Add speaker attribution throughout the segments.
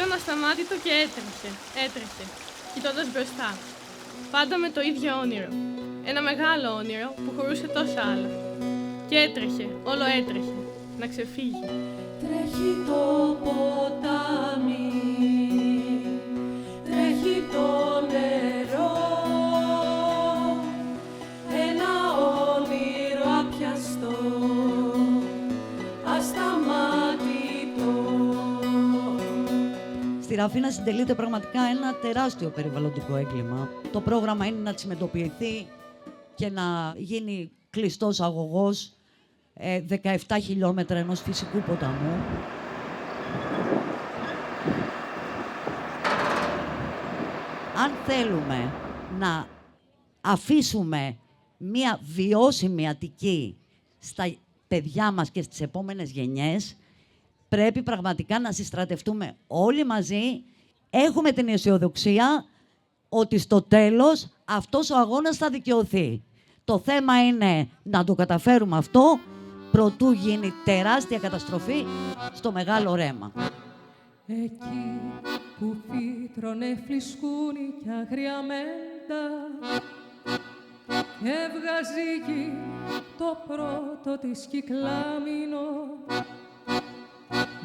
Speaker 1: Ήταν ασταμάτητο και έτρεχε, κοιτώντας μπροστά. Πάντα με το ίδιο όνειρο. Ένα μεγάλο όνειρο που χωρούσε τόσα άλλα. Και έτρεχε, όλο έτρεχε, να ξεφύγει.
Speaker 2: Τρέχει το ποτάμι, τρέχει το νερό, ένα όνειρο απιαστό, ασταμάτητο.
Speaker 3: Στη Ραφίνα συντελείται πραγματικά ένα τεράστιο περιβαλλοντικό έγκλημα. Το πρόγραμμα είναι να τσιμεντοποιηθεί και να γίνει κλειστός αγωγός 17 χιλιόμετρα ενός φυσικού ποταμού. Αν θέλουμε να αφήσουμε μία βιώσιμη Αττική στα παιδιά μας και στις επόμενες γενιές, πρέπει πραγματικά να συστρατευτούμε όλοι μαζί. Έχουμε την αισιοδοξία ότι στο τέλος αυτός ο αγώνας θα δικαιωθεί. Το θέμα είναι να το καταφέρουμε αυτό προτού γίνει τεράστια καταστροφή στο μεγάλο ρέμα.
Speaker 2: Εκεί που φύτρωνε φλισκούνι κι αγριαμέντα και έβγαζε γη το πρώτο της κυκλάμινο,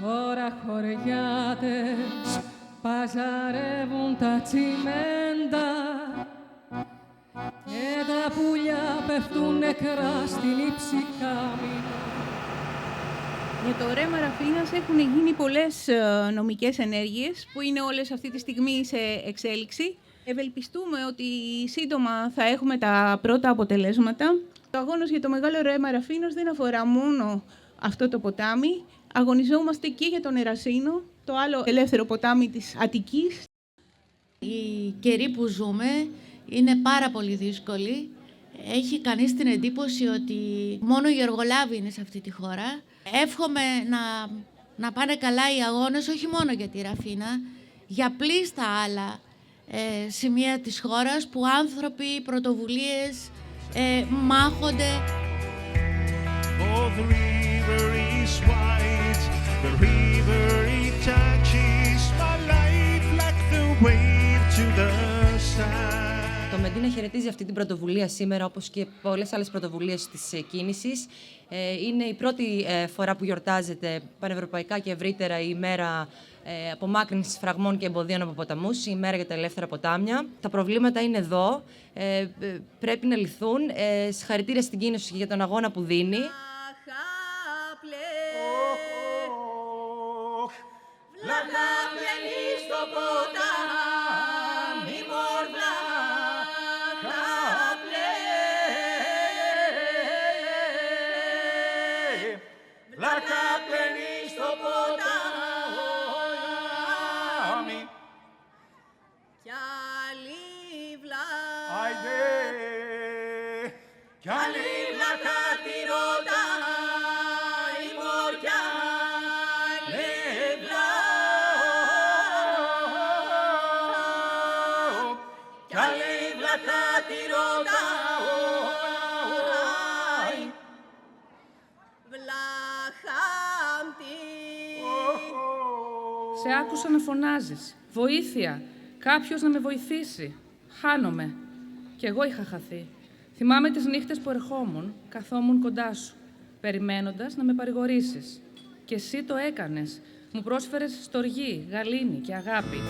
Speaker 2: τώρα χωριάτες παζαρεύουν τα τσιμέντα και τα πουλιά πέφτουν νεκρά στην Υψηκάμινο.
Speaker 4: Για το ρέμα Ραφίνας έχουν γίνει πολλές νομικές ενέργειες που είναι όλες αυτή τη στιγμή σε εξέλιξη. Ευελπιστούμε ότι σύντομα θα έχουμε τα πρώτα αποτελέσματα. Ο αγώνας για το μεγάλο ρέμα Ραφίνας δεν αφορά μόνο αυτό το ποτάμι. Αγωνιζόμαστε και για τον Ερασίνο, το άλλο ελεύθερο ποτάμι της Αττικής.
Speaker 5: Οι καιροί που ζούμε είναι πάρα πολύ δύσκολοι. Έχει κανείς την εντύπωση ότι μόνο οι εργολάβοι είναι σε αυτή τη χώρα. Εύχομαι να πάνε καλά οι αγώνες, όχι μόνο για τη Ραφίνα, για πλήστα άλλα σημεία της χώρας που άνθρωποι, πρωτοβουλίες μάχονται.
Speaker 6: Oh, the river is white, the river it touches my life like the wave to the sun.
Speaker 7: Το Μεντίνα χαιρετίζει αυτή την πρωτοβουλία σήμερα, όπως και πολλές άλλες πρωτοβουλίες της κίνησης. Είναι η πρώτη φορά που γιορτάζεται πανευρωπαϊκά και ευρύτερα η ημέρα απομάκρυνσης φραγμών και εμποδίων από ποταμούς, η ημέρα για τα ελεύθερα ποτάμια. Τα προβλήματα είναι εδώ, πρέπει να λυθούν. Συγχαρητήρια στην κίνηση για τον αγώνα που δίνει.
Speaker 6: Κι άλλη βλάκα τη ρωτάει η μωριά, κι άλλη βλάκα τη ρωτάει βλάχαντη.
Speaker 8: Σε άκουσα να φωνάζεις. Βοήθεια! Κάποιος να με βοηθήσει. Χάνομαι. Κι εγώ είχα χαθεί. Θυμάμαι τις νύχτες που ερχόμουν, καθόμουν κοντά σου, περιμένοντας να με παρηγορήσεις. Και εσύ το έκανες. Μου πρόσφερες στοργή, γαλήνη και αγάπη.